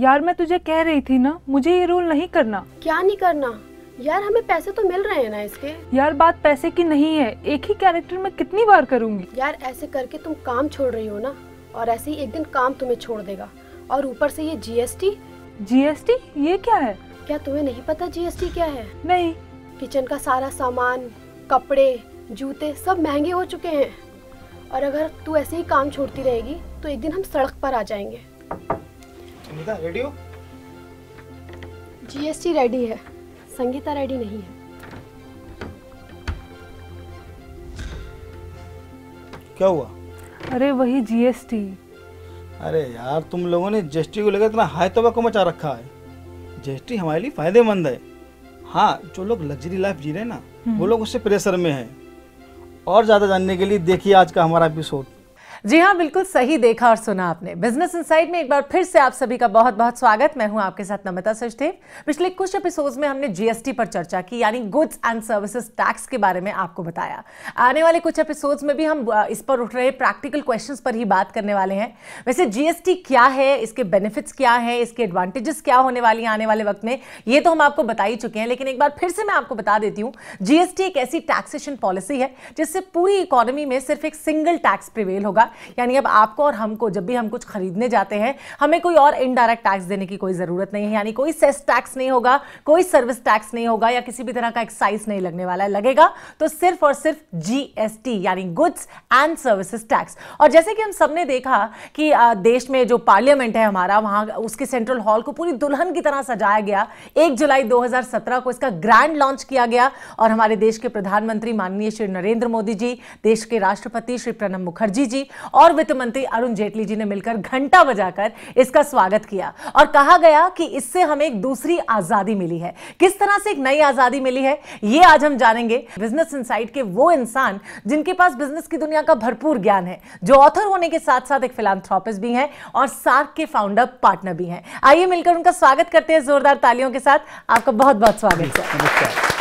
यार मैं तुझे कह रही थी ना, मुझे ये रोल नहीं करना। क्या नहीं करना यार, हमें पैसे तो मिल रहे हैं ना इसके। यार बात पैसे की नहीं है, एक ही कैरेक्टर में कितनी बार करूंगी। यार ऐसे करके तुम काम छोड़ रही हो ना, और ऐसे ही एक दिन काम तुम्हें छोड़ देगा। और ऊपर से ये जीएसटी। जीएसटी ये क्या है? क्या तुम्हें नहीं पता जीएसटी क्या है? नहीं। किचन का सारा सामान, कपड़े, जूते सब महंगे हो चुके हैं। और अगर तू ऐसे ही काम छोड़ती रहेगी तो एक दिन हम सड़क पर आ जाएंगे। संगीता रेडी हो? जीएसटी रेडी है, संगीता रेडी नहीं है। क्या हुआ? अरे वही जीएसटी। अरे यार तुम लोगों ने जीएसटी को लेकर इतना हाई तबाह मचा रखा है। जीएसटी हमारे लिए फायदेमंद है। हाँ, जो लोग लग्जरी लाइफ जी रहे हैं ना, वो लोग उससे प्रेशर में है। और ज़्यादा जानने के लिए देखिए आज का हमारा एपिसोड। जी हाँ, बिल्कुल सही देखा और सुना आपने। बिजनेस इनसाइड में एक बार फिर से आप सभी का बहुत बहुत स्वागत। मैं हूं आपके साथ नमिता सचदेव। पिछले कुछ एपिसोड्स में हमने जीएसटी पर चर्चा की, यानी गुड्स एंड सर्विसेज टैक्स के बारे में आपको बताया। आने वाले कुछ एपिसोड्स में भी हम इस पर उठ रहे प्रैक्टिकल क्वेश्चंस पर ही बात करने वाले हैं। वैसे जीएसटी क्या है, इसके बेनिफिट्स क्या है, इसके एडवांटेजेस क्या होने वाली हैं आने वाले वक्त में, ये तो हम आपको बता ही चुके हैं। लेकिन एक बार फिर से मैं आपको बता देती हूँ, जीएसटी एक ऐसी टैक्सेशन पॉलिसी है जिससे पूरी इकोनॉमी में सिर्फ एक सिंगल टैक्स प्रिवेल होगा। यानी अब आपको और हमको जब भी हम कुछ खरीदने जाते हैं, हमें कोई और इनडायरेक्ट टैक्स देने की कोई जरूरत नहीं है। यानी कोई सेस टैक्स नहीं होगा, कोई सर्विस टैक्स नहीं होगा, या किसी भी तरह का एक्साइज नहीं लगने वाला है। लगेगा तो सिर्फ और सिर्फ जीएसटी यानी गुड्स एंड सर्विसेज टैक्स। और जैसे कि हम सबने देखा कि देश में जो पार्लियामेंट है हमारा, वहां उसके सेंट्रल हॉल को पूरी दुल्हन की तरह सजाया गया। 1 जुलाई 2017 को इसका ग्रैंड लॉन्च किया गया और हमारे देश के प्रधानमंत्री माननीय श्री नरेंद्र मोदी जी, देश के राष्ट्रपति श्री प्रणब मुखर्जी जी और वित्त मंत्री अरुण जेटली जी ने मिलकर घंटा बजाकर इसका स्वागत किया। और कहा गया कि इससे हमें एक दूसरी आजादी मिली है। किस तरह से एक नई आजादी मिली है, ये आज हम जानेंगे बिजनेस इनसाइड के वो इंसान जिनके पास बिजनेस की दुनिया का भरपूर ज्ञान है, जो ऑथर होने के साथ साथ एक फिलैंथ्रोपिस्ट भी हैं और सार्क के फाउंडर पार्टनर भी हैं। आइए मिलकर उनका स्वागत करते हैं जोरदार तालियों के साथ। आपका बहुत बहुत स्वागत है।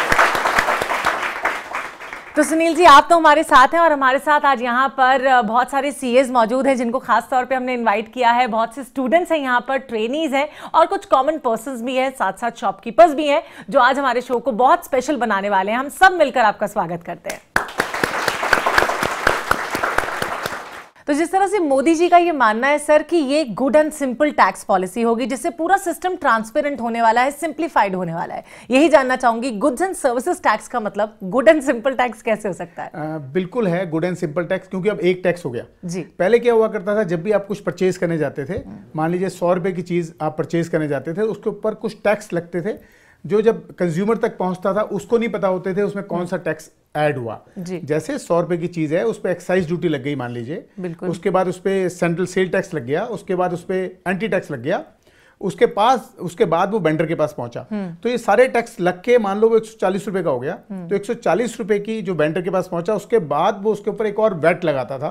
तो सुनील जी, आप तो हमारे साथ हैं और हमारे साथ आज यहाँ पर बहुत सारे सीएस मौजूद हैं जिनको खास तौर पे हमने इनवाइट किया है। बहुत से स्टूडेंट्स हैं यहाँ पर, ट्रेनीज हैं और कुछ कॉमन पर्सन्स भी हैं, साथ साथ शॉपकीपर्स भी हैं, जो आज हमारे शो को बहुत स्पेशल बनाने वाले हैं। हम सब मिलकर आपका स्वागत करते हैं। तो जिस तरह से मोदी जी का ये मानना है सर कि ये good and simple tax policy होगी जिससे पूरा सिस्टम ट्रांसपेरेंट होने वाला है, सिंप्लीफाइड होने वाला है, यही जानना चाहूंगी। गुड्स एंड सर्विसेज टैक्स का मतलब गुड एंड सिंपल टैक्स कैसे हो सकता है? बिल्कुल है गुड एंड सिंपल टैक्स, क्योंकि अब एक टैक्स हो गया जी। पहले क्या हुआ करता था, जब भी आप कुछ परचेज करने जाते थे, मान लीजिए 100 रुपए की चीज आप परचेज करने जाते थे, उसके ऊपर कुछ टैक्स लगते थे जो जब कंज्यूमर तक पहुंचता था उसको नहीं पता होते थे उसमें कौन सा टैक्स ऐड हुआ। जैसे 100 रुपए की चीज है, उस पर एक्साइज ड्यूटी लग गई मान लीजिए, उसके बाद उस पर सेंट्रल सेल टैक्स लग गया, उसके बाद उस पर एंटी टैक्स लग गया, उसके बाद वो वेंडर के पास पहुंचा। तो ये सारे टैक्स लग के मान लो वो 140 रुपए का हो गया। तो 140 रुपए की जो वेंडर के पास पहुंचा, उसके बाद वो उसके ऊपर एक और वैट लगाता था,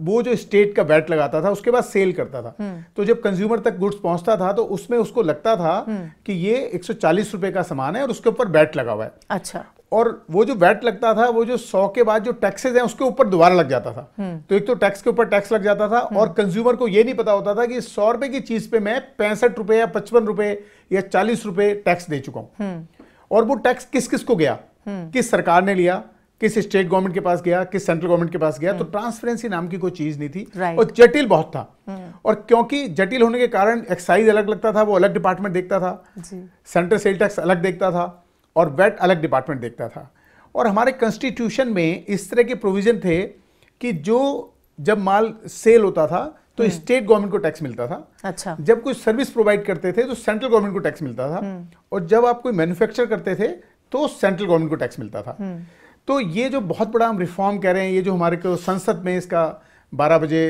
वो जो स्टेट का वैट लगाता था, उसके बाद सेल करता था। तो जब कंज्यूमर तक गुड्स पहुंचता था तो उसमें उसको लगता था कि ये 140 रुपए का सामान है और उसके ऊपर वैट लगा हुआ है। अच्छा। और वो जो वैट लगता था, वो जो 100 के बाद जो टैक्सेस हैं उसके ऊपर दोबारा लग जाता था। तो एक तो टैक्स के ऊपर टैक्स लग जाता था और कंज्यूमर को ये नहीं पता होता था कि 100 रुपए की चीज पे मैं 65 रुपए या 55 रुपए या 40 रुपए टैक्स दे चुका हूं। और वो टैक्स किस किस को गया, किस सरकार ने लिया, किस स्टेट गवर्नमेंट के पास गया, किस सेंट्रल गवर्नमेंट के पास गया। तो ट्रांसपेरेंसी नाम की कोई चीज नहीं थी और जटिल बहुत था। और क्योंकि जटिल होने के कारण एक्साइज अलग लगता था, वो अलग डिपार्टमेंट देखता था, सेंट्रल सेल टैक्स अलग देखता था और वैट अलग डिपार्टमेंट देखता था। और हमारे कॉन्स्टिट्यूशन में इस तरह के प्रोविजन थे कि जब माल सेल होता था तो स्टेट गवर्नमेंट को टैक्स मिलता था। अच्छा। जब कोई सर्विस प्रोवाइड करते थे तो सेंट्रल गवर्नमेंट को टैक्स मिलता था। और जब आप कोई मैन्युफैक्चर करते थे तो सेंट्रल गवर्नमेंट को टैक्स मिलता था। तो ये जो बहुत बड़ा हम रिफॉर्म कह रहे हैं, ये जो हमारे को संसद में इसका 12 बजे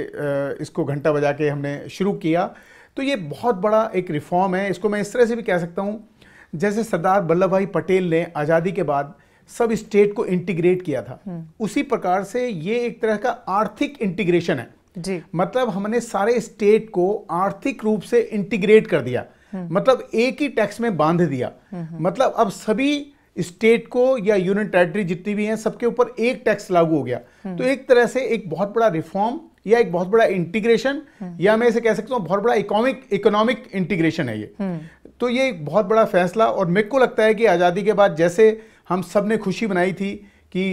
इसको घंटा बजा के हमने शुरू किया, तो ये बहुत बड़ा एक रिफॉर्म है। इसको मैं इस तरह से भी कह सकता हूँ, जैसे सरदार वल्लभ भाई पटेल ने आज़ादी के बाद सब स्टेट को इंटीग्रेट किया था, उसी प्रकार से ये एक तरह का आर्थिक इंटीग्रेशन है जी। मतलब हमने सारे स्टेट को आर्थिक रूप से इंटीग्रेट कर दिया, मतलब एक ही टैक्स में बांध दिया। मतलब अब सभी स्टेट को या यूनियन टेरिटरी जितनी भी हैं सबके ऊपर एक टैक्स लागू हो गया। तो एक तरह से एक बहुत बड़ा रिफॉर्म या एक बहुत बड़ा इंटीग्रेशन, या मैं इसे कह सकता हूँ बहुत बड़ा इकोनॉमिक इंटीग्रेशन है ये। तो ये एक बहुत बड़ा फैसला, और मेरे को लगता है कि आज़ादी के बाद जैसे हम सब ने खुशी मनाई थी कि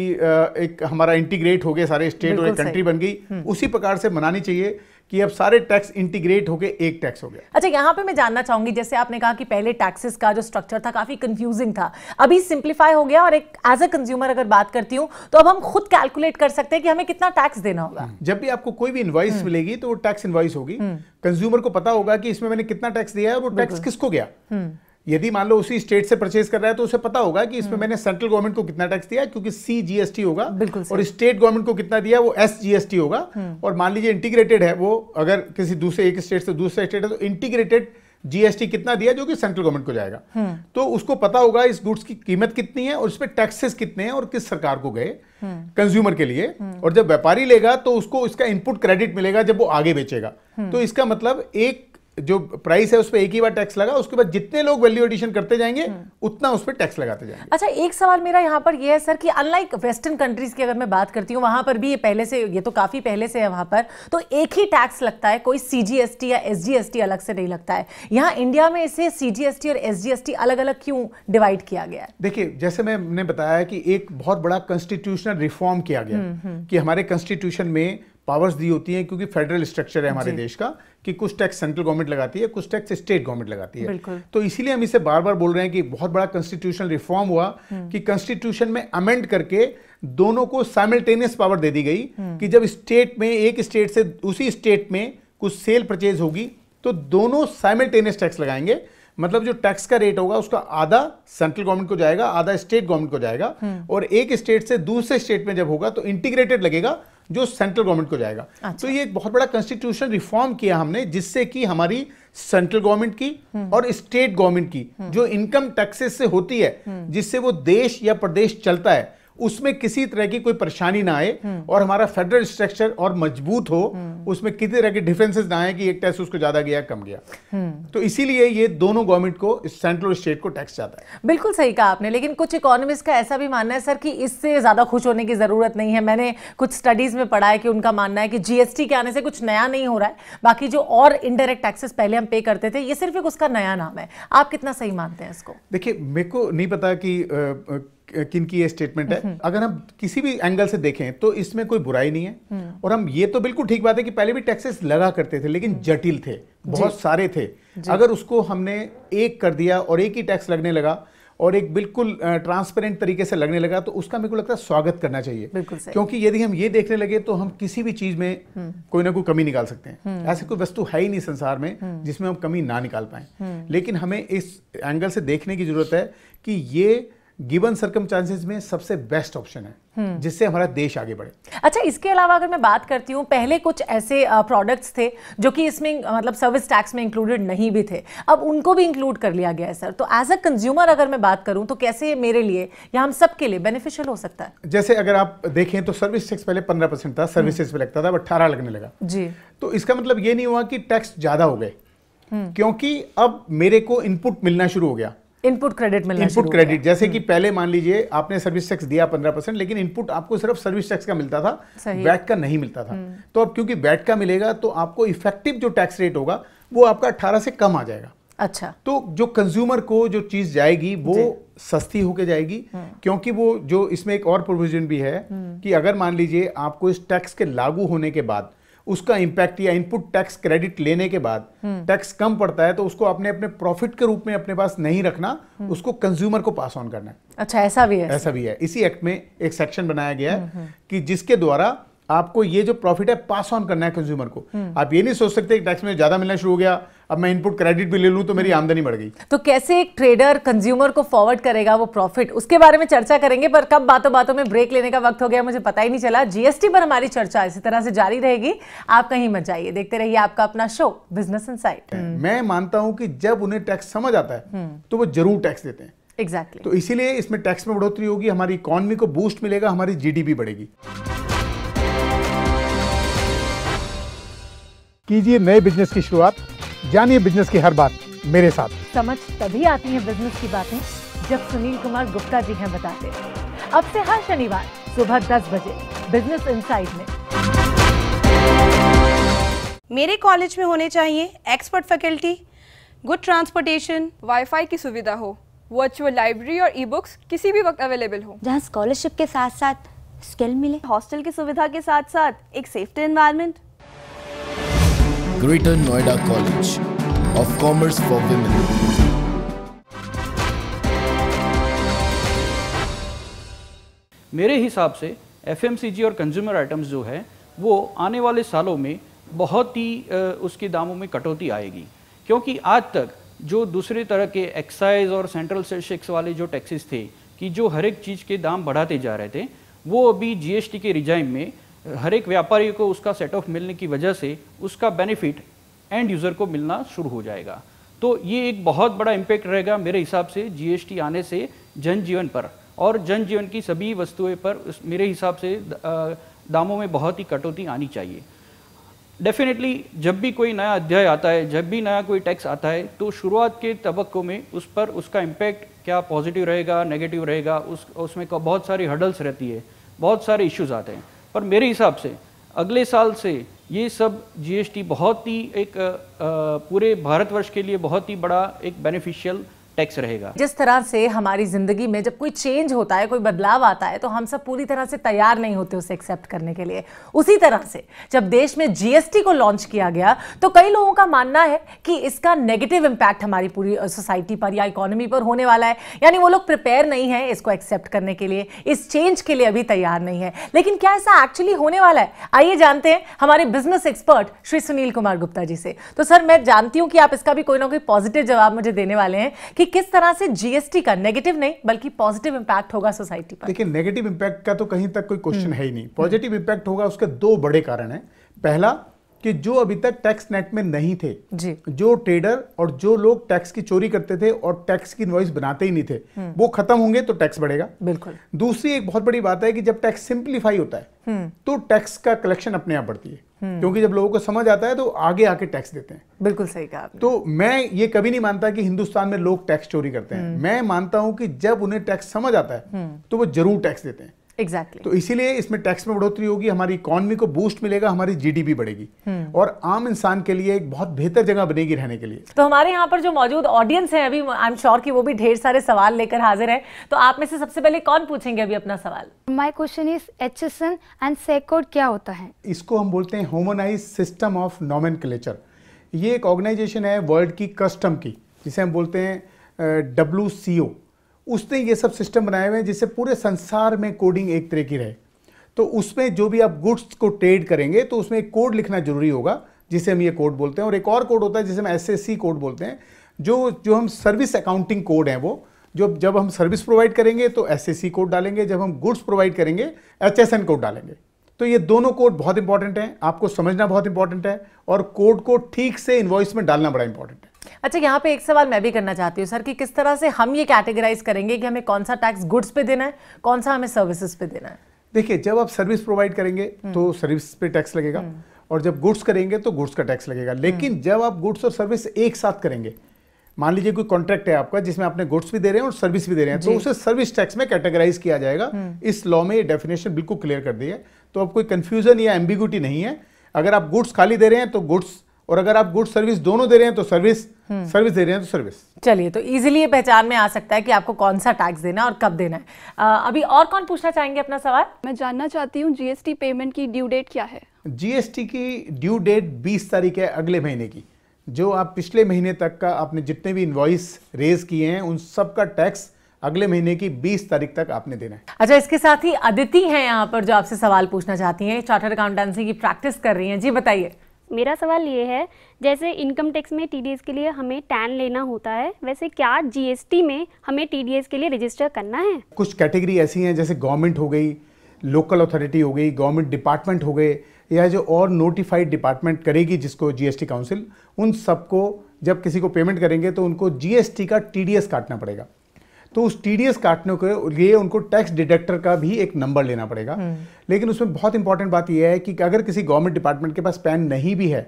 एक हमारा इंटीग्रेट हो गए सारे स्टेट और एक कंट्री बन गई, उसी प्रकार से मनानी चाहिए कि अब सारे टैक्स इंटीग्रेट होके एक टैक्स हो गया। अच्छा, यहाँ पे मैं जानना चाहूंगी, जैसे आपने कहा कि पहले टैक्सेस का जो स्ट्रक्चर था काफी कंफ्यूजिंग था, अभी सिंप्लीफाई हो गया, और एक एज अ कंज्यूमर अगर बात करती हूँ तो अब हम खुद कैलकुलेट कर सकते हैं कि हमें कितना टैक्स देना होगा। जब भी आपको कोई भी इनवॉइस मिलेगी तो वो टैक्स इनवॉइस होगी, कंज्यूमर को पता होगा कि इसमें मैंने कितना टैक्स दिया है और वो टैक्स किसको गया। यदि मान लो उसी स्टेट से परचेज कर रहा है तो उसे पता होगा कि इसमें मैंने सेंट्रल गवर्नमेंट को कितना टैक्स दिया, क्योंकि CGST होगा, और स्टेट गवर्नमेंट को कितना दिया वो SGST होगा। और मान लीजिए इंटीग्रेटेड है वो, अगर किसी दूसरे एक स्टेट से दूसरे स्टेट है तो इंटीग्रेटेड GST कितना दिया जो कि सेंट्रल गवर्नमेंट को जाएगा। तो उसको पता होगा इस गुड्स की कीमत कितनी है और इस पे टैक्सेस कितने हैं और किस सरकार को गए कंज्यूमर के लिए। और जब व्यापारी लेगा तो उसको इसका इनपुट क्रेडिट मिलेगा जब वो आगे बेचेगा। तो इसका मतलब एक जो प्राइस है उस पर एक ही बार टैक्स लगा, उसके बाद जितने लोग वैल्यू एडिशन करते जाएंगे उतना उस पर टैक्स लगाते जाएंगे। अच्छा, एक सवाल मेरा यहाँ पर यह है सर कि अनलाइक वेस्टर्न कंट्रीज की अगर मैं बात करती हूँ, वहां पर भी ये पहले से, ये तो काफी पहले से है वहां पर, तो एक ही टैक्स लगता है, कोई CGST या SGST अलग से नहीं लगता है। यहाँ इंडिया में इसे CGST और SGST अलग अलग क्यों डिवाइड किया गया है? देखिए, जैसे मैंने बताया कि एक बहुत बड़ा कॉन्स्टिट्यूशनल रिफॉर्म किया गया कि हमारे कॉन्स्टिट्यूशन में पावर्स दी होती हैं, क्योंकि फेडरल स्ट्रक्चर है हमारे देश का, कि कुछ टैक्स सेंट्रल गवर्नमेंट लगाती है, कुछ टैक्स स्टेट गवर्नमेंट लगाती है। तो इसीलिए हम इसे बार बार बोल रहे हैं कि बहुत बड़ा कॉन्स्टिट्यूशनल रिफॉर्म हुआ कि कॉन्स्टिट्यूशन में अमेंड करके दोनों को साइमल्टेनियस पावर दे दी गई कि जब स्टेट में, एक स्टेट से उसी स्टेट में कुछ सेल परचेज होगी तो दोनों साइमल्टेनियस टैक्स लगाएंगे। मतलब जो टैक्स का रेट होगा उसका आधा सेंट्रल गवर्नमेंट को जाएगा, आधा स्टेट गवर्नमेंट को जाएगा, और एक स्टेट से दूसरे स्टेट में जब होगा तो इंटीग्रेटेड लगेगा जो सेंट्रल गवर्नमेंट को जाएगा। तो ये एक बहुत बड़ा कॉन्स्टिट्यूशन रिफॉर्म किया हमने, जिससे कि हमारी सेंट्रल गवर्नमेंट की और स्टेट गवर्नमेंट की जो इनकम टैक्सेस से होती है, जिससे वो देश या प्रदेश चलता है, उसमें किसी तरह की कोई परेशानी ना आए और हमारा फेडरल स्ट्रक्चर और मजबूत हो, उसमें किसी तरह के डिफरेंसेस ना आए कि एक टैक्स उसको ज्यादा गया कम गया। तो इसीलिए ये दोनों गवर्नमेंट को, सेंट्रल और स्टेट को टैक्स जाता है। बिल्कुल सही कहा आपने, लेकिन कुछ इकोनॉमिस्ट का ऐसा भी मानना है सर कि इससे ज्यादा खुश होने की जरूरत नहीं है। मैंने कुछ स्टडीज में पढ़ा है कि उनका मानना है कि GST के आने से कुछ नया नहीं हो रहा है, बाकी जो और इनडायरेक्ट टैक्सेस पहले हम पे करते थे ये सिर्फ एक उसका नया नाम है। आप कितना सही मानते हैं इसको? देखिए, मेरे को नहीं पता कि किन की ये स्टेटमेंट है। अगर हम किसी भी एंगल से देखें तो इसमें कोई बुराई नहीं है, और हम ये तो बिल्कुल ठीक बात है कि पहले भी टैक्सेस लगा करते थे, लेकिन जटिल थे, बहुत सारे थे। अगर उसको हमने एक कर दिया और एक ही टैक्स लगने लगा और एक बिल्कुल ट्रांसपेरेंट तरीके से लगने लगा, तो उसका मेरे को लगता है स्वागत करना चाहिए। क्योंकि यदि हम ये देखने लगे तो हम किसी भी चीज में कोई ना कोई कमी निकाल सकते हैं। ऐसी कोई वस्तु है ही नहीं संसार में जिसमें हम कमी ना निकाल पाए। लेकिन हमें इस एंगल से देखने की जरूरत है कि ये गिवन सर्कमस्टांसेस में सबसे बेस्ट ऑप्शन है जिससे हमारा देश आगे बढ़े। अच्छा, इसके अलावा अगर मैं बात करती हूँ, पहले कुछ ऐसे प्रोडक्ट्स थे जो कि इसमें मतलब सर्विस टैक्स में इंक्लूडेड नहीं भी थे, अब उनको भी इंक्लूड कर लिया गया है सर। तो एज अ कंज्यूमर अगर मैं बात करूँ तो कैसे मेरे लिए या हम सबके लिए बेनिफिशियल हो सकता है? जैसे अगर आप देखें तो सर्विस टैक्स पहले 15% था, सर्विसेज पे लगता था, अब 18 लगने लगा जी। तो इसका मतलब ये नहीं हुआ कि टैक्स ज्यादा हो गए, क्योंकि अब मेरे को इनपुट मिलना शुरू हो गया, इनपुट क्रेडिट मिलना, इनपुट क्रेडिट। जैसे कि पहले मान लीजिए आपने सर्विस टैक्स दिया 15%, लेकिन इनपुट आपको सिर्फ सर्विस टैक्स का मिलता था, वैट का नहीं मिलता था। तो अब क्योंकि वैट का मिलेगा तो आपको इफेक्टिव जो टैक्स रेट होगा वो आपका 18 से कम आ जाएगा। अच्छा, तो जो कंज्यूमर को जो चीज जाएगी वो सस्ती होके जाएगी, क्योंकि वो जो इसमें एक और प्रोविजन भी है कि अगर मान लीजिए आपको इस टैक्स के लागू होने के बाद उसका इंपैक्ट या इनपुट टैक्स क्रेडिट लेने के बाद टैक्स कम पड़ता है, तो उसको अपने प्रॉफिट के रूप में अपने पास नहीं रखना, उसको कंज्यूमर को पास ऑन करना है। अच्छा, ऐसा भी है? ऐसा भी है। इसी एक्ट में एक सेक्शन बनाया गया है कि जिसके द्वारा आपको ये जो प्रॉफिट है पास ऑन करना है कंज्यूमर को। आप ये नहीं सोच सकते कि टैक्स में ज्यादा मिलना शुरू हो गया, अब मैं इनपुट क्रेडिट भी ले लूं तो मेरी आमदनी बढ़ गई। तो कैसे एक ट्रेडर कंज्यूमर को फॉरवर्ड करेगा वो प्रॉफिट, उसके बारे में चर्चा करेंगे, पर कब बातों बातों में ब्रेक लेने का वक्त हो गया मुझे पता ही नहीं चला। GST पर हमारी चर्चा इसी तरह से जारी रहेगी, आप कहीं मत जाइए, देखते रहिए आपका अपना शो बिजनेस इनसाइट। मैं मानता हूं कि जब उन्हें टैक्स समझ आता है तो वो जरूर टैक्स देते हैं। एग्जैक्टली। तो इसीलिए इसमें टैक्स में बढ़ोतरी होगी, हमारी इकोनॉमी को बूस्ट मिलेगा, हमारी GDP बढ़ेगी। कीजिए नए बिजनेस की शुरुआत, जानिए बिजनेस की हर बात मेरे साथ। समझ तभी आती है बिजनेस की बातें जब सुनील कुमार गुप्ता जी हैं बताते। अब से हर शनिवार सुबह 10 बजे बिजनेस इनसाइट में। मेरे कॉलेज में होने चाहिए expert faculty, good transportation, wifi की सुविधा हो, वर्चुअल लाइब्रेरी और ई बुक्स किसी भी वक्त अवेलेबल हो, जहाँ स्कॉलरशिप के साथ साथ स्किल मिले, हॉस्टल की सुविधा के साथ साथ एक safety environment. Greater Noida college of commerce for women. मेरे हिसाब से एफएमसीजी और कंज्यूमर आइटम्स जो है वो आने वाले सालों में बहुत ही उसके दामों में कटौती आएगी, क्योंकि आज तक जो दूसरे तरह के एक्साइज और सेंट्रल सेस वाले जो टैक्सेस थे कि जो हर एक चीज़ के दाम बढ़ाते जा रहे थे, वो अभी जीएसटी के रिजाइम में हर एक व्यापारी को उसका सेट ऑफ मिलने की वजह से उसका बेनिफिट एंड यूज़र को मिलना शुरू हो जाएगा। तो ये एक बहुत बड़ा इम्पैक्ट रहेगा मेरे हिसाब से जीएसटी आने से जनजीवन पर, और जनजीवन की सभी वस्तुएं पर मेरे हिसाब से दामों में बहुत ही कटौती आनी चाहिए। डेफिनेटली जब भी कोई नया अध्याय आता है, जब भी नया कोई टैक्स आता है, तो शुरुआत के तबक्कों में उस पर उसका इम्पैक्ट क्या पॉजिटिव रहेगा, नेगेटिव रहेगा, उसमें बहुत सारी हर्डल्स रहती है, बहुत सारे इश्यूज आते हैं। पर मेरे हिसाब से अगले साल से ये सब जीएसटी बहुत ही एक पूरे भारतवर्ष के लिए बहुत ही बड़ा एक बेनिफिशियल टैक्स रहेगा। जिस तरह से हमारी जिंदगी में जब कोई चेंज होता है, कोई बदलाव आता है, तो हम सब पूरी तरह से तैयार नहीं होते उसे एक्सेप्ट करने के लिए। उसी तरह से जब देश में जीएसटी को लॉन्च किया गया तो कई लोगों का मानना है कि इसका नेगेटिव इंपैक्ट हमारी पूरी सोसाइटी पर या इकोनॉमी पर होने वाला है, यानी वो लोग प्रिपेयर नहीं है इसको एक्सेप्ट करने के लिए, इस चेंज के लिए अभी तैयार नहीं है। लेकिन क्या ऐसा एक्चुअली होने वाला है? आइए जानते हैं हमारे बिजनेस एक्सपर्ट श्री सुनील कुमार गुप्ता जी से। तो सर, मैं जानती हूं कि आप इसका भी कोई ना कोई पॉजिटिव जवाब मुझे देने वाले हैं कि किस तरह से जीएसटी का नेगेटिव नहीं बल्कि पॉजिटिव इंपैक्ट होगा सोसाइटी पर। देखिए, नेगेटिव इंपैक्ट का तो कहीं तक कोई क्वेश्चन है ही नहीं। पॉजिटिव इंपैक्ट होगा, उसके दो बड़े कारण हैं। पहला कि जो अभी तक टैक्स नेट में नहीं थे जी, जो ट्रेडर और जो लोग टैक्स की चोरी करते थे और टैक्स की इनवॉइस बनाते ही नहीं थे, वो खत्म होंगे तो टैक्स बढ़ेगा। बिल्कुल। दूसरी एक बहुत बड़ी बात है कि जब टैक्स सिंप्लीफाई होता है तो टैक्स का कलेक्शन अपने आप बढ़ती है, क्योंकि जब लोगों को समझ आता है तो आगे आके टैक्स देते हैं। बिल्कुल सही कहा आपने। तो मैं ये कभी नहीं मानता कि हिंदुस्तान में लोग टैक्स चोरी करते हैं। मैं मानता हूं कि जब उन्हें टैक्स समझ आता है तो वो जरूर टैक्स देते हैं। एग्जैक्टली। तो इसीलिए इसमें टैक्स में बढ़ोतरी होगी, हमारी इकोनॉमी को बूस्ट मिलेगा, हमारी जीडीपी बढ़ेगी और आम इंसान के लिए एक बहुत बेहतर जगह बनेगी रहने के लिए। तो हमारे यहाँ पर जो मौजूद ऑडियंस है अभी, आई एम श्योर कि वो भी ढेर सारे सवाल लेकर हाजिर है। तो आप में से सबसे पहले कौन पूछेंगे अभी अपना सवाल? My question is HSN and SEC code क्या होता है? इसको हम बोलते हैं ह्यूमनाइज सिस्टम ऑफ नॉमेनक्लेचर। ये एक ऑर्गेनाइजेशन है वर्ल्ड की कस्टम की, जिसे हम बोलते हैं WCO। उसने ये सब सिस्टम बनाए हुए हैं जिससे पूरे संसार में कोडिंग एक तरह की रहे। तो उसमें जो भी आप गुड्स को ट्रेड करेंगे तो उसमें एक कोड लिखना जरूरी होगा, जिसे हम ये कोड बोलते हैं। और एक और कोड होता है जिसे हम SSC कोड बोलते हैं, जो हम सर्विस अकाउंटिंग कोड हैं। वो जब हम सर्विस प्रोवाइड करेंगे तो SSC कोड डालेंगे, जब हम गुड्स प्रोवाइड करेंगे HSN कोड डालेंगे। तो ये दोनों कोड बहुत इंपॉर्टेंट हैं, आपको समझना बहुत इंपॉर्टेंट है और कोड को ठीक से इनवॉइस में डालना बड़ा इंपॉर्टेंट है। अच्छा, यहाँ पे एक सवाल मैं भी करना चाहती हूँ सर कि किस तरह से हम ये कैटेगराइज करेंगे कि हमें कौन सा टैक्स गुड्स पे देना है, कौन सा हमें सर्विसेज पे देना है? देखिए, जब आप सर्विस प्रोवाइड करेंगे तो सर्विस पे टैक्स लगेगा और जब गुड्स करेंगे तो गुड्स का टैक्स लगेगा। लेकिन जब आप गुड्स और सर्विस एक साथ करेंगे, मान लीजिए कोई कॉन्ट्रैक्ट है आपका जिसमें आपने गुड्स भी दे रहे हैं और सर्विस भी दे रहे हैं, तो उसे सर्विस टैक्स में कैटेगराइज किया जाएगा। इस लॉ में ये डेफिनेशन बिल्कुल क्लियर कर दी है, तो अब कोई कंफ्यूजन या एम्बिग्यूटी नहीं है। अगर आप गुड्स खाली दे रहे हैं तो गुड्स, और अगर आप गुड्स सर्विस दोनों दे रहे हैं तो सर्विस दे रहे हैं तो सर्विस। चलिए, तो इजीली ये पहचान में आ सकता है कि आपको कौन सा टैक्स देना है और कब देना है। अभी और कौन पूछना चाहेंगे अपना सवाल? मैं जानना चाहती हूँ जीएसटी पेमेंट की ड्यू डेट क्या है? जीएसटी की ड्यू डेट 20 तारीख है अगले महीने की। जो आप पिछले महीने तक का आपने जितने भी इनवॉइस रेज किए हैं उन सब का टैक्स अगले महीने की 20 तारीख तक आपने देना है। अच्छा, इसके साथ ही अदिति हैं यहाँ पर जो आपसे सवाल पूछना चाहती हैं, चार्टर्ड अकाउंटेंसी की प्रैक्टिस कर रही हैं। जी बताइए। मेरा सवाल ये है, जैसे इनकम टैक्स में TDS के लिए हमें टैन लेना होता है, वैसे क्या GST में हमें TDS के लिए रजिस्टर करना है? कुछ कैटेगरी ऐसी हैं जैसे गवर्नमेंट हो गई, लोकल अथॉरिटी हो गई, गवर्नमेंट डिपार्टमेंट हो गए, या जो और नोटिफाइड डिपार्टमेंट करेगी जिसको GST काउंसिल, उन सबको जब किसी को पेमेंट करेंगे तो उनको GST का TDS काटना पड़ेगा। तो उस TDS काटने के लिए उनको टैक्स डिडक्टर का भी एक नंबर लेना पड़ेगा। लेकिन उसमें बहुत इंपॉर्टेंट बात यह है कि अगर किसी गवर्नमेंट डिपार्टमेंट के पास पैन नहीं भी है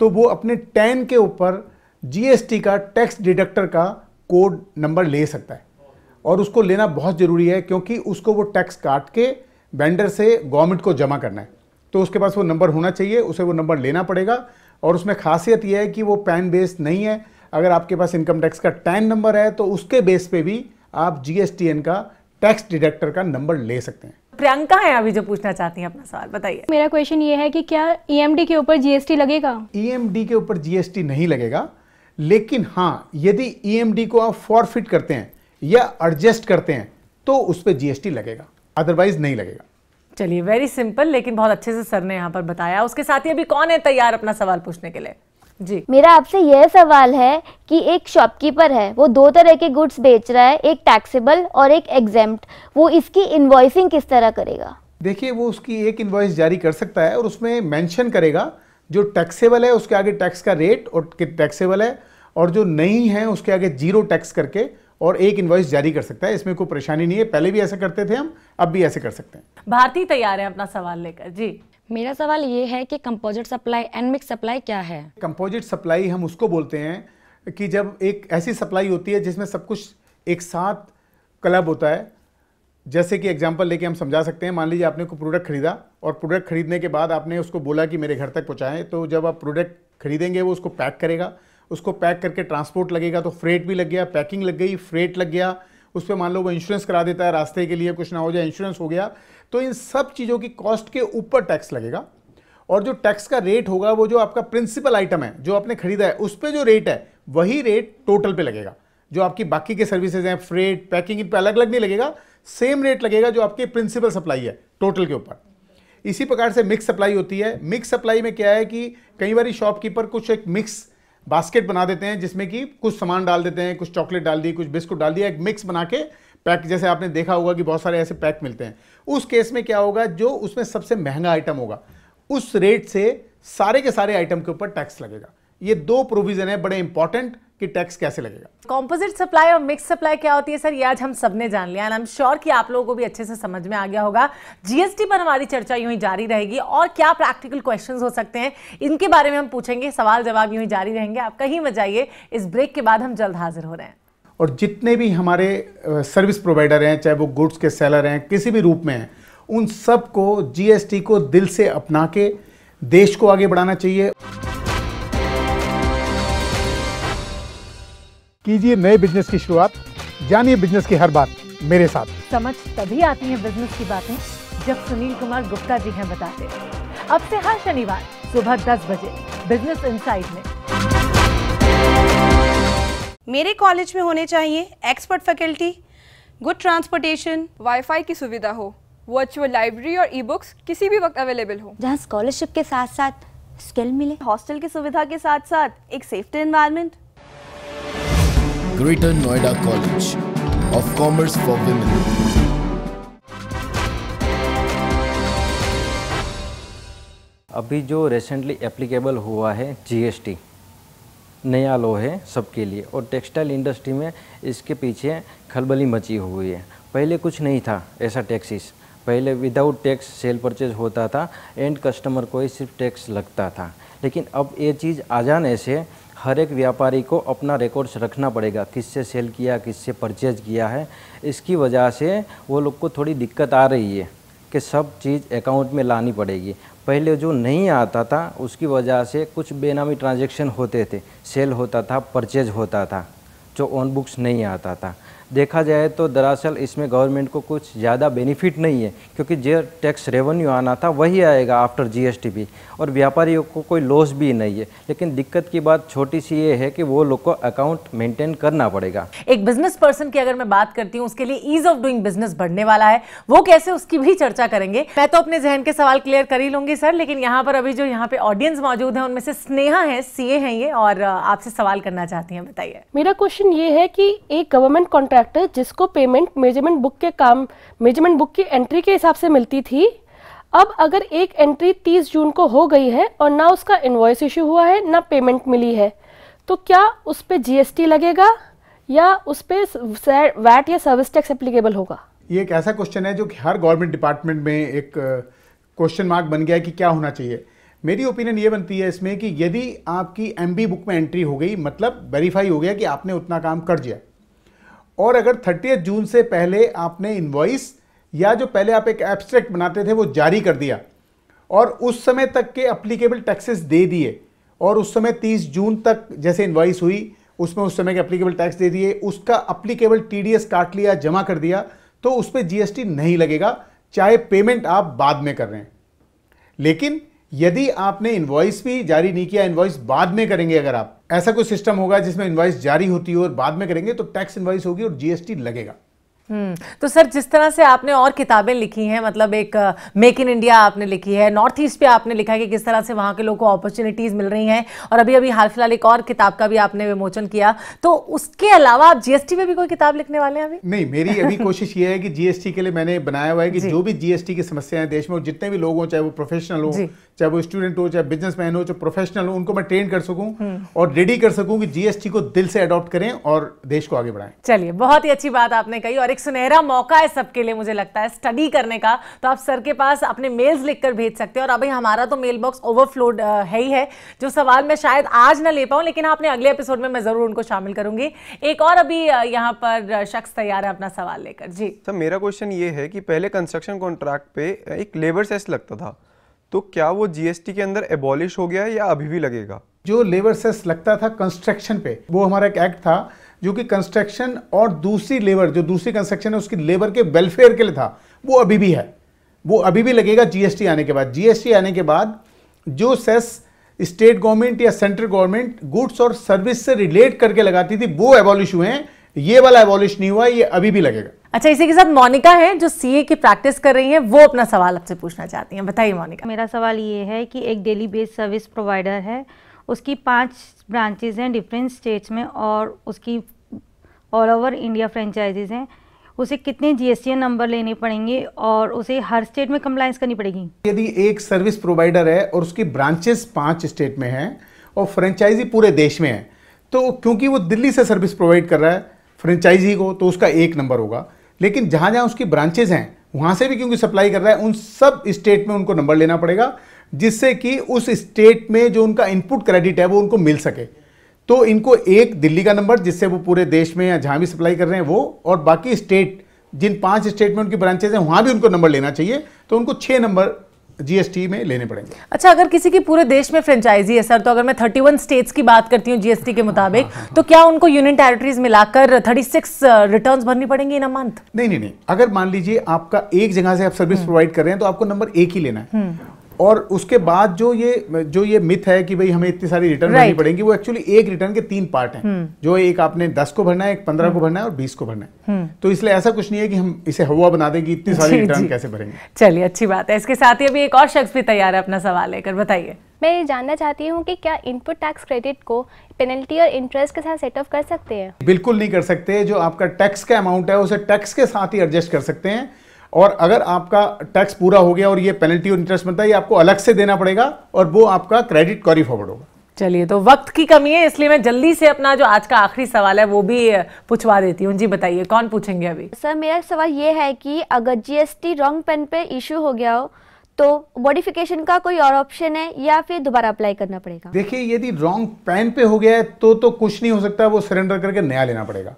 तो वो अपने टैन के ऊपर GST का टैक्स डिडक्टर का कोड नंबर ले सकता है, और उसको लेना बहुत ज़रूरी है क्योंकि उसको वो टैक्स काट के वेंडर से गवर्नमेंट को जमा करना है। तो उसके पास वो नंबर होना चाहिए, उसे वो नंबर लेना पड़ेगा। और उसमें खासियत यह है कि वो पैन बेस्ड नहीं है। अगर आपके पास इनकम टैक्स का टैन नंबर है तो उसके बेस पे भी आप GSTN का टैक्स डिडक्टर का नंबर ले सकते हैं। प्रियंका है अभी जो पूछना चाहती हैं अपना सवाल, बताइए। मेरा क्वेश्चन ये है कि क्या EMD के ऊपर GST लगेगा? EMD के ऊपर GST नहीं लगेगा, लेकिन हाँ यदि EMD को आप फॉरफिट करते हैं या एडजस्ट करते हैं तो उस पर GST लगेगा, अदरवाइज नहीं लगेगा। चलिए, वेरी सिंपल, लेकिन बहुत अच्छे से सर ने यहाँ पर बताया। उसके साथ ही अभी कौन है तैयार अपना सवाल पूछने के लिए? जी, मेरा आपसे यह सवाल है कि एक शॉपकीपर है, वो दो तरह के गुड्स बेच रहा है, एक टैक्सेबल और एक एग्जेम्प्ट, वो इसकी इनवॉइसिंग किस तरह करेगा? देखिए, वो उसकी एक इनवॉइस जारी कर सकता है और उसमें मेंशन करेगा जो टैक्सेबल है उसके आगे टैक्स का रेट और टैक्सेबल है, और जो नहीं है उसके आगे 0 टैक्स करके और एक इनवॉइस जारी कर सकता है। इसमें कोई परेशानी नहीं है, पहले भी ऐसा करते थे हम, अब भी ऐसे कर सकते हैं। भारती तैयार है अपना सवाल लेकर। जी, मेरा सवाल ये है कि composite supply and mix supply क्या है? कंपोजिट सप्लाई हम उसको बोलते हैं कि जब एक ऐसी सप्लाई होती है जिसमें सब कुछ एक साथ क्लब होता है। जैसे कि एग्जांपल लेके हम समझा सकते हैं, मान लीजिए आपने कोई प्रोडक्ट खरीदा और प्रोडक्ट खरीदने के बाद आपने उसको बोला कि मेरे घर तक पहुंचाएं, तो जब आप प्रोडक्ट खरीदेंगे वो उसको पैक करेगा, उसको पैक करके ट्रांसपोर्ट लगेगा, तो फ्रेट भी लग गया, पैकिंग लग गई, फ्रेट लग गया, उस पर मान लो वो इंश्योरेंस करा देता है रास्ते के लिए, कुछ ना हो जाए इंश्योरेंस हो गया, तो इन सब चीज़ों की कॉस्ट के ऊपर टैक्स लगेगा। और जो टैक्स का रेट होगा वो जो आपका प्रिंसिपल आइटम है जो आपने खरीदा है उस पर जो रेट है वही रेट टोटल पे लगेगा। जो आपकी बाकी के सर्विसेज हैं, फ्रेट, पैकिंग, इन पे अलग अलग नहीं लगेगा, सेम रेट लगेगा जो आपके प्रिंसिपल सप्लाई है टोटल के ऊपर। इसी प्रकार से मिक्स सप्लाई होती है। मिक्स सप्लाई में क्या है कि कई बार शॉपकीपर कुछ एक मिक्स बास्केट बना देते हैं जिसमें कि कुछ सामान डाल देते हैं, कुछ चॉकलेट डाल दी, कुछ बिस्कुट डाल दिया, एक मिक्स बना के पैक, जैसे आपने देखा होगा कि बहुत सारे ऐसे पैक मिलते हैं। उस केस में क्या होगा, जो उसमें सबसे महंगा आइटम होगा उस रेट से सारे के सारे आइटम के ऊपर टैक्स लगेगा। ये 2 प्रोविजन है बड़े इंपॉर्टेंट कि टैक्स कैसे लगेगा। कॉम्पोजिट सप्लाई और मिक्स सप्लाई क्या होती है सर, ये आज हम सबने जान लिया। एंड आई एम श्योर कि आप लोगों को भी अच्छे से समझ में आ गया होगा। GST पर हमारी चर्चा यूं ही जारी रहेगी और क्या प्रैक्टिकल क्वेश्चंस हो सकते हैं इनके बारे में हम पूछेंगे। सवाल जवाब यूं ही जारी रहेंगे, आप कहीं मत जाइए। इस ब्रेक के बाद हम जल्द हाजिर हो रहे हैं। और जितने भी हमारे सर्विस प्रोवाइडर हैं, चाहे वो गुड्स के सेलर हैं, किसी भी रूप में हैं, उन सब को GST को दिल से अपना के देश को आगे बढ़ाना चाहिए। कीजिए नए बिजनेस की शुरुआत, जानिए बिजनेस की हर बात मेरे साथ। समझ तभी आती है बिजनेस की बातें जब सुनील कुमार गुप्ता जी हैं बताते हैं। अब से हर शनिवार सुबह 10 बजे बिजनेस इनसाइड में। मेरे कॉलेज में होने चाहिए expert faculty, good transportation, wifi की सुविधा हो, वर्चुअल लाइब्रेरी और ई-बुक्स किसी भी वक्त अवेलेबल हो, जहाँ स्कॉलरशिप के साथ साथ स्किल मिले, हॉस्टल की सुविधा के साथ साथ एक safety environment. Greater Noida College of Commerce for Women. अभी जो रिसेंटली एप्लीकेबल हुआ है GST, नया लॉ है सबके लिए, और टेक्सटाइल इंडस्ट्री में इसके पीछे खलबली मची हुई है। पहले कुछ नहीं था ऐसा टैक्सेस, पहले विदाउट टैक्स सेल परचेज होता था, एंड कस्टमर को ही सिर्फ टैक्स लगता था। लेकिन अब ये चीज़ आ जाने से हर एक व्यापारी को अपना रिकॉर्ड्स रखना पड़ेगा, किससे सेल किया, किससे परचेज किया है। इसकी वजह से वो लोग को थोड़ी दिक्कत आ रही है कि सब चीज़ अकाउंट में लानी पड़ेगी। पहले जो नहीं आता था उसकी वजह से कुछ बेनामी ट्रांजैक्शन होते थे, सेल होता था, परचेज होता था, जो ऑन बुक्स नहीं आता था। देखा जाए तो दरअसल इसमें गवर्नमेंट को कुछ ज़्यादा बेनिफिट नहीं है, क्योंकि जो टैक्स रेवेन्यू आना था वही आएगा आफ्टर GST भी, और व्यापारियों को कोई लॉस भी नहीं है। लेकिन दिक्कत की बात छोटी सी ये है कि वो लोग को अकाउंट मेंटेन करना पड़ेगा। एक बिजनेस पर्सन की अगर मैं बात करती हूँ, उसके लिए ईज ऑफ डूइंग बिजनेस बढ़ने वाला है, वो कैसे, उसकी भी चर्चा करेंगे। मैं तो अपने जहन के सवाल क्लियर कर ही लूंगी सर, लेकिन यहाँ पर अभी जो यहाँ पे ऑडियंस मौजूद है उनमें से स्नेहा है, CA हैं ये, और आपसे सवाल करना चाहती हैं, बताइए। मेरा क्वेश्चन ये है कि एक गवर्नमेंट कॉन्ट्रैक्टर जिसको पेमेंट मेजरमेंट बुक की एंट्री के हिसाब से मिलती थी, अब अगर एक एंट्री 30 जून को हो गई है और ना उसका इनवॉइस इशू हुआ है ना पेमेंट मिली है, तो क्या उस पे GST लगेगा या उस पे वैट या सर्विस टैक्स एप्लीकेबल होगा? ये एक ऐसा क्वेश्चन है जो कि हर गवर्नमेंट डिपार्टमेंट में एक क्वेश्चन मार्क बन गया है कि क्या होना चाहिए। मेरी ओपिनियन ये बनती है इसमें कि यदि आपकी MB बुक में एंट्री हो गई, मतलब वेरीफाई हो गया कि आपने उतना काम कर दिया, और अगर 30 जून से पहले आपने इनवॉइस या जो पहले आप एक एब्स्ट्रैक्ट बनाते थे वो जारी कर दिया, और उस समय तक के अप्लीकेबल टैक्सेस दे दिए, और उस समय 30 जून तक जैसे इनवॉइस हुई उसमें उस समय के अप्लीकेबल टैक्स दे दिए, उसका अप्लीकेबल टीडीएस काट लिया, जमा कर दिया, तो उस पर जीएसटी नहीं लगेगा, चाहे पेमेंट आप बाद में कर रहे हैं। लेकिन यदि आपने इनवॉइस भी जारी नहीं किया, इनवॉइस बाद में करेंगे, अगर आप ऐसा कोई सिस्टम होगा जिसमें इनवॉइस जारी होती है और बाद में करेंगे, तो टैक्स इनवॉइस होगी और जीएसटी लगेगा। तो सर, जिस तरह से आपने और किताबें लिखी हैं, मतलब एक मेक इन इंडिया आपने लिखी है, नॉर्थ ईस्ट पे आपने लिखा है कि किस तरह से वहाँ के लोगों को अपॉर्चुनिटीज़ मिल रही हैं, और अभी अभी हाल फिलहाल एक और किताब का भी आपने विमोचन किया, तो उसके अलावा आप जीएसटी पे भी कोई किताब लिखने वाले हैं अभी? नहीं, मेरी अभी कोशिश ये है कि जीएसटी के लिए मैंने बनाया हुआ है कि जो भी जीएसटी की समस्याएं हैं देश में, जितने भी लोग हों, चाहे वो प्रोफेशनल हो, चाहे वो स्टूडेंट हो, चाहे बिजनेसमैन हो, चाहे प्रोफेशनल हो, उनको मैं ट्रेन कर सकूं और रेडी कर सकूं कि जीएसटी को दिल से अडॉप्ट करें और देश को आगे बढ़ाएं। चलिए, बहुत ही अच्छी बात आपने कही, और एक सुनहरा मौका है सबके लिए, मुझे लगता है, स्टडी करने का। तो आप सर के पास अपने मेल्स लिखकर भेज सकते हैं, और अभी हमारा तो मेल बॉक्स ओवरफ्लोड है ही है। जो सवाल मैं शायद आज ना ले पाऊं, लेकिन आपने अगले एपिसोड में मैं जरूर उनको शामिल करूंगी। एक और अभी यहाँ पर शख्स तैयार है अपना सवाल लेकर। जी सर, मेरा क्वेश्चन ये है कि पहले कंस्ट्रक्शन कॉन्ट्रैक्ट पे एक लेबर सेस लगता था, तो क्या वो जीएसटी के अंदर एबॉलिश हो गया है या अभी भी लगेगा? जो लेबर सेस लगता था कंस्ट्रक्शन पे, वो हमारा एक एक्ट था जो कि कंस्ट्रक्शन और दूसरी लेबर, जो दूसरी कंस्ट्रक्शन है उसकी लेबर के वेलफेयर के लिए था, वो अभी भी है, वो अभी भी लगेगा जीएसटी आने के बाद। जीएसटी आने के बाद जो सेस स्टेट गवर्नमेंट या सेंट्रल गवर्नमेंट गुड्स और सर्विस से रिलेट करके लगाती थी, वो एबॉलिश हुए हैं, ये वाला एबॉलिश नहीं हुआ, ये अभी भी लगेगा। अच्छा, इसी के साथ मोनिका है जो सीए की प्रैक्टिस कर रही हैं, वो अपना सवाल आपसे पूछना चाहती हैं। बताइए मोनिका। मेरा सवाल ये है कि एक डेली बेस्ड सर्विस प्रोवाइडर है, उसकी 5 ब्रांचेज हैं डिफरेंट स्टेट्स में, और उसकी ऑल ओवर इंडिया फ्रेंचाइजीज हैं, उसे कितने जीएसटी नंबर लेने पड़ेंगे और उसे हर स्टेट में कंप्लायंस करनी पड़ेगी? यदि एक सर्विस प्रोवाइडर है और उसकी ब्रांचेस 5 स्टेट में हैं और फ्रेंचाइजी पूरे देश में है, तो क्योंकि वो दिल्ली से सर्विस प्रोवाइड कर रहा है फ्रेंचाइजी को, तो उसका 1 नंबर होगा। लेकिन जहाँ जहाँ उसकी ब्रांचेज हैं वहाँ से भी क्योंकि सप्लाई कर रहा है, उन सब स्टेट में उनको नंबर लेना पड़ेगा, जिससे कि उस स्टेट में जो उनका इनपुट क्रेडिट है वो उनको मिल सके। तो इनको एक दिल्ली का नंबर, जिससे वो पूरे देश में या जहाँ भी सप्लाई कर रहे हैं वो, और बाकी स्टेट जिन 5 स्टेट में उनकी ब्रांचेज हैं वहाँ भी उनको नंबर लेना चाहिए, तो उनको 6 नंबर जीएसटी में लेने पड़ेंगे। अच्छा, अगर किसी की पूरे देश में फ्रेंचाइजी है सर, तो अगर मैं 31 स्टेट्स की बात करती हूँ जीएसटी के मुताबिक, तो क्या उनको यूनियन टेरिटरीज मिलाकर 36 रिटर्न्स भरनी पड़ेंगी इन अ मंथ? नहीं, अगर मान लीजिए आपका एक जगह से आप सर्विस प्रोवाइड कर रहे हैं तो आपको नंबर 1 ही लेना है, और उसके बाद जो ये मिथ है कि भाई हमें इतनी सारी रिटर्न भरनी पड़ेंगी, वो एक्चुअली एक रिटर्न के 3 पार्ट हैं, जो एक आपने 10 को भरना है, एक 15 को भरना है और 20 को भरना है। तो इसलिए ऐसा कुछ नहीं है कि हम इसे हवा बना देंगे, इतनी सारी रिटर्न कैसे भरेंगे। चलिए, अच्छी बात है। इसके साथ ही अभी एक और शख्स भी तैयार है अपना सवाल लेकर। बताइए। मैं ये जानना चाहती हूँ कि क्या इनपुट टैक्स क्रेडिट को पेनल्टी और इंटरेस्ट के साथ सेटअप कर सकते हैं? बिल्कुल नहीं कर सकते। जो आपका टैक्स का अमाउंट है उसे टैक्स के साथ ही एडजस्ट कर सकते हैं, और अगर आपका टैक्स पूरा हो गया और ये पेनल्टी और इंटरेस्ट बनता है, ये आपको अलग से देना पड़ेगा और वो आपका क्रेडिट कैरी फॉरवर्ड होगा। चलिए, तो वक्त की कमी है, इसलिए मैं जल्दी से अपना जो आज का आखिरी सवाल है वो भी पूछवा देती हूँ। जी बताइए, कौन पूछेंगे अभी? सर, मेरा सवाल ये है कि अगर जीएसटी रॉन्ग पेन पे इशू हो गया हो तो मॉडिफिकेशन का कोई और ऑप्शन है या फिर दोबारा अप्लाई करना पड़ेगा? देखिए, यदि रॉन्ग पैन पे हो गया है तो कुछ नहीं हो सकता, वो सरेंडर करके नया लेना पड़ेगा।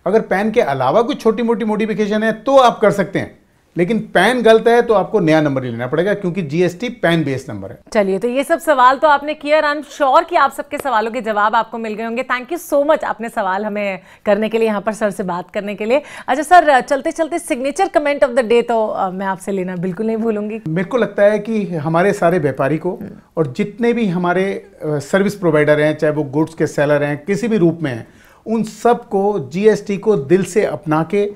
अगर पैन के अलावा कुछ छोटी मोटी मॉडिफिकेशन है तो आप कर सकते हैं, लेकिन पैन गलत है तो आपको नया नंबर लेना पड़ेगा, क्योंकि जीएसटी पैन बेस्ड नंबर है। चलिए, तो ये सब सवाल तो आपने किया, आई एम श्योर कि आप सबके सवालों के जवाब आपको मिल गए होंगे। थैंक यू सो मच आपने सवाल हमें करने के लिए, यहाँ पर सर से बात करने के लिए। अच्छा सर, चलते चलते signature comment of the day तो मैं आपसे लेना बिल्कुल नहीं भूलूंगी। मेरे को लगता है कि हमारे सारे व्यापारी को और जितने भी हमारे सर्विस प्रोवाइडर हैं, चाहे वो गुड्स के सेलर हैं, किसी भी रूप में हैं, उन सबको जीएसटी को दिल से अपना के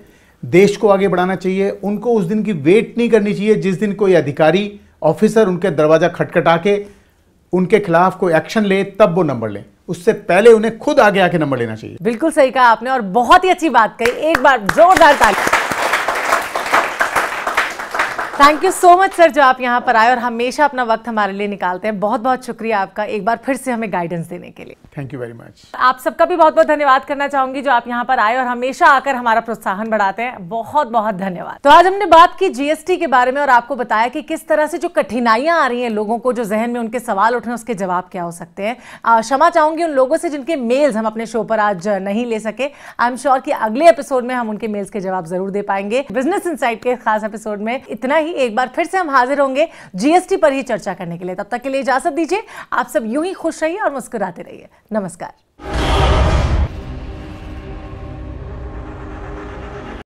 देश को आगे बढ़ाना चाहिए। उनको उस दिन की वेट नहीं करनी चाहिए जिस दिन कोई अधिकारी ऑफिसर उनके दरवाजा खटखटा के उनके खिलाफ कोई एक्शन ले तब वो नंबर लें। उससे पहले उन्हें खुद आगे आके नंबर लेना चाहिए। बिल्कुल सही कहा आपने और बहुत ही अच्छी बात कही। एक बार जोरदार ताली। Thank you so much sir, जो आप यहाँ पर आए और हमेशा अपना वक्त हमारे लिए निकालते हैं। बहुत बहुत शुक्रिया आपका एक बार फिर से हमें गाइडेंस देने के लिए। Thank you very much. आप सबका भी बहुत बहुत धन्यवाद करना चाहूंगी जो आप यहाँ पर आए और हमेशा आकर हमारा प्रोत्साहन बढ़ाते हैं। बहुत बहुत धन्यवाद। तो आज हमने बात की जीएसटी के बारे में और आपको बताया कि किस तरह से जो कठिनाइयां आ रही हैं लोगों को, जो जहन में उनके सवाल उठ रहे हैं उसके जवाब क्या हो सकते हैं। क्षमा चाहूंगी उन लोगों से जिनके मेल्स हम अपने शो पर आज नहीं ले सके। आई एम श्योर कि अगले एपिसोड में हम उनके मेल्स के जवाब जरूर दे पाएंगे। बिजनेस इनसाइट के खास एपिसोड में इतना ही। एक बार फिर से हम हाजिर होंगे जीएसटी पर ही चर्चा करने के लिए। तब तक के लिए इजाजत दीजिए। आप सब यूं ही खुश रहिए और मुस्कुराते रहिए। नमस्कार।